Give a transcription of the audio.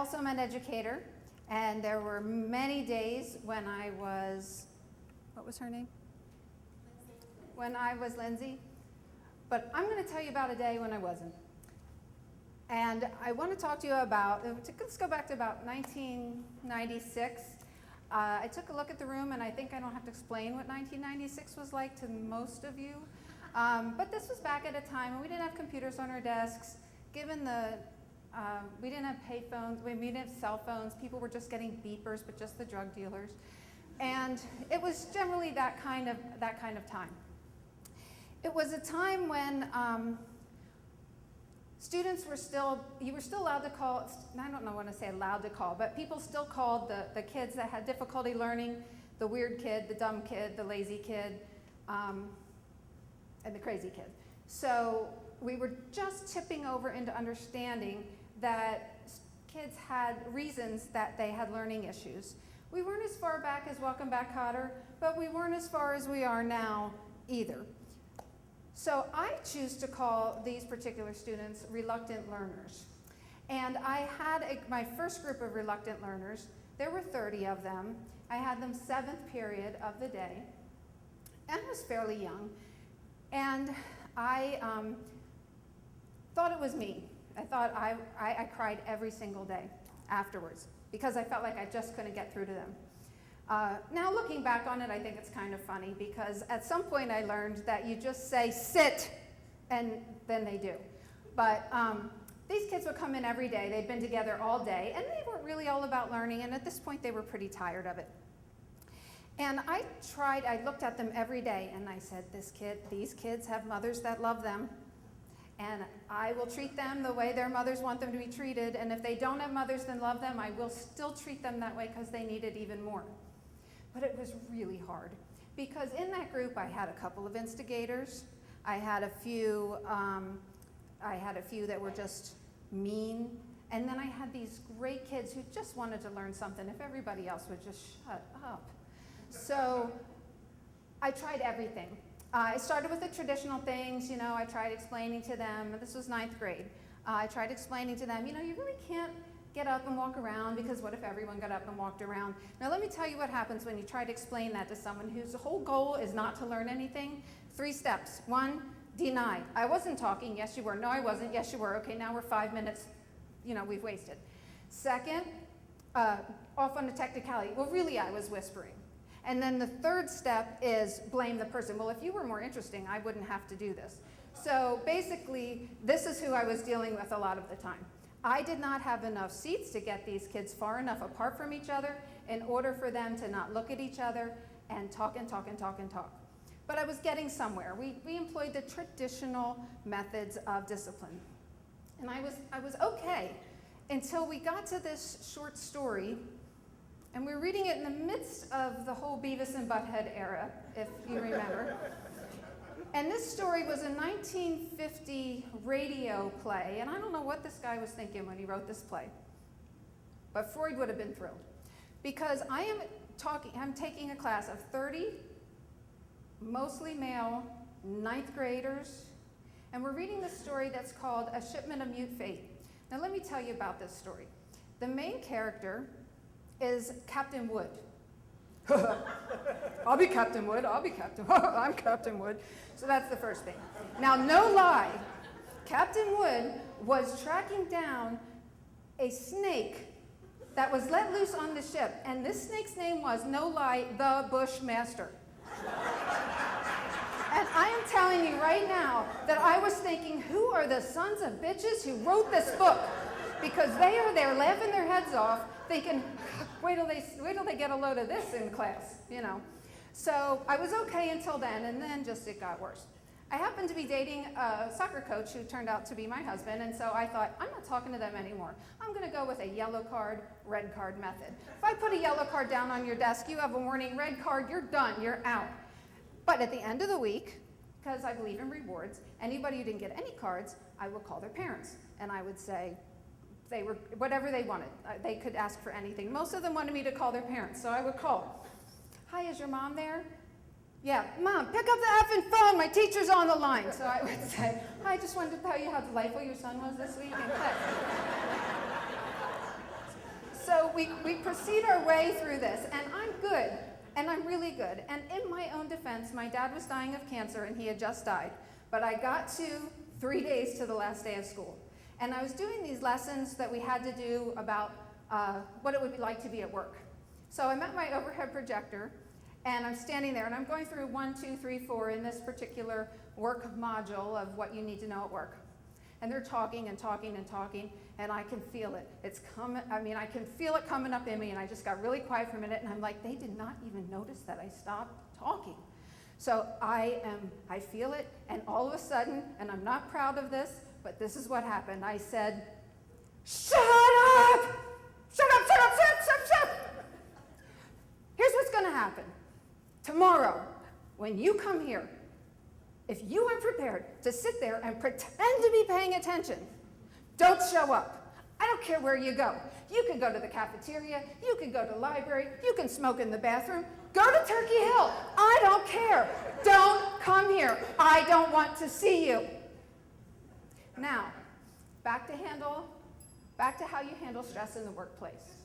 also am an educator, and there were many days when I was, what was her name? When I was Lindsay. But I'm going to tell you about a day when I wasn't. And I want to talk to you about, let's go back to about 1996. I took a look at the room, and I think I don't have to explain what 1996 was like to most of you. But this was back at a time when we didn't have computers on our desks. Given the, we didn't have pay phones, we didn't have cell phones. People were just getting beepers, but just the drug dealers. And it was generally that kind of time. It was a time when students were still, you were still allowed to call, I don't know when I say allowed to call, but people still called the kids that had difficulty learning, the weird kid, the dumb kid, the lazy kid, and the crazy kid. So we were just tipping over into understanding that kids had reasons that they had learning issues. We weren't as far back as Welcome Back, Kotter, but we weren't as far as we are now either. So I choose to call these particular students reluctant learners. And I had my first group of reluctant learners. There were 30 of them. I had them 7th period of the day. And I was fairly young. And I thought it was me. I thought I cried every single day afterwards because I felt like I just couldn't get through to them. Now looking back on it, I think it's kind of funny because at some point I learned that you just say sit and then they do. But these kids would come in every day. They'd been together all day and they weren't really all about learning, and at this point they were pretty tired of it. And I looked at them every day and I said, these kids have mothers that love them, and I will treat them the way their mothers want them to be treated, and if they don't have mothers that love them, I will still treat them that way because they need it even more. But it was really hard because in that group I had a couple of instigators. I had a few that were just mean, and then I had these great kids who just wanted to learn something if everybody else would just shut up. So I tried everything. I started with the traditional things, I tried explaining to them. This was 9th grade. I tried explaining to them, you really can't get up and walk around because what if everyone got up and walked around? Now let me tell you what happens when you try to explain that to someone whose whole goal is not to learn anything. 3 steps. 1, deny. I wasn't talking. Yes, you were. No, I wasn't. Yes, you were. Okay, now we're 5 minutes, we've wasted. 2nd, off on a technicality. Well, really, I was whispering. And then the 3rd step is blame the person. Well, if you were more interesting, I wouldn't have to do this. So basically, this is who I was dealing with a lot of the time. I did not have enough seats to get these kids far enough apart from each other in order for them to not look at each other and talk and talk and talk and talk. But I was getting somewhere. We employed the traditional methods of discipline. And I was okay until we got to this short story, and we were reading it in the midst of the whole Beavis and Butthead era, if you remember. And this story was a 1950 radio play, and I don't know what this guy was thinking when he wrote this play, but Freud would have been thrilled, because I'm taking a class of 30, mostly male, 9th graders, and we're reading this story that's called A Shipment of Mute Fate. Now let me tell you about this story. The main character is Captain Wood. I'll be Captain Wood, I'm Captain Wood. So that's the first thing. Now, no lie, Captain Wood was tracking down a snake that was let loose on the ship, and this snake's name was, no lie, the Bushmaster. And I am telling you right now that I was thinking, who are the sons of bitches who wrote this book? Because they are there laughing their heads off, thinking, wait till they get a load of this in class, So I was okay until then, and then just it got worse. I happened to be dating a soccer coach who turned out to be my husband, and so I thought, I'm not talking to them anymore. I'm going to go with a yellow card, red card method. If I put a yellow card down on your desk, you have a warning, red card, you're done, you're out. But at the end of the week, because I believe in rewards, anybody who didn't get any cards, I would call their parents, and I would say, they were whatever they wanted. They could ask for anything. Most of them wanted me to call their parents, so I would call. Hi, is your mom there? Yeah, Mom, pick up the effing phone. My teacher's on the line. So I would say, hi, I just wanted to tell you how delightful your son was this week in class. So we proceed our way through this, and I'm good, and I'm really good. And in my own defense, my dad was dying of cancer, and he had just died. But I got to 3 days to the last day of school. And I was doing these lessons that we had to do about what it would be like to be at work. So I'm at my overhead projector, and I'm standing there, and I'm going through 1, 2, 3, 4 in this particular work module of what you need to know at work. And they're talking and talking and talking, and I can feel it. It's coming, I can feel it coming up in me, and I just got really quiet for a minute, and I'm like, they did not even notice that I stopped talking. So I feel it, and all of a sudden, and I'm not proud of this, but this is what happened. I said, shut up! Shut up, shut up, shut up, shut up, shut up! Here's what's gonna happen. Tomorrow, when you come here, if you are prepared to sit there and pretend to be paying attention, don't show up. I don't care where you go. You can go to the cafeteria, you can go to the library, you can smoke in the bathroom, go to Turkey Hill. I don't care. Don't come here. I don't want to see you. Now, back to how you handle stress in the workplace.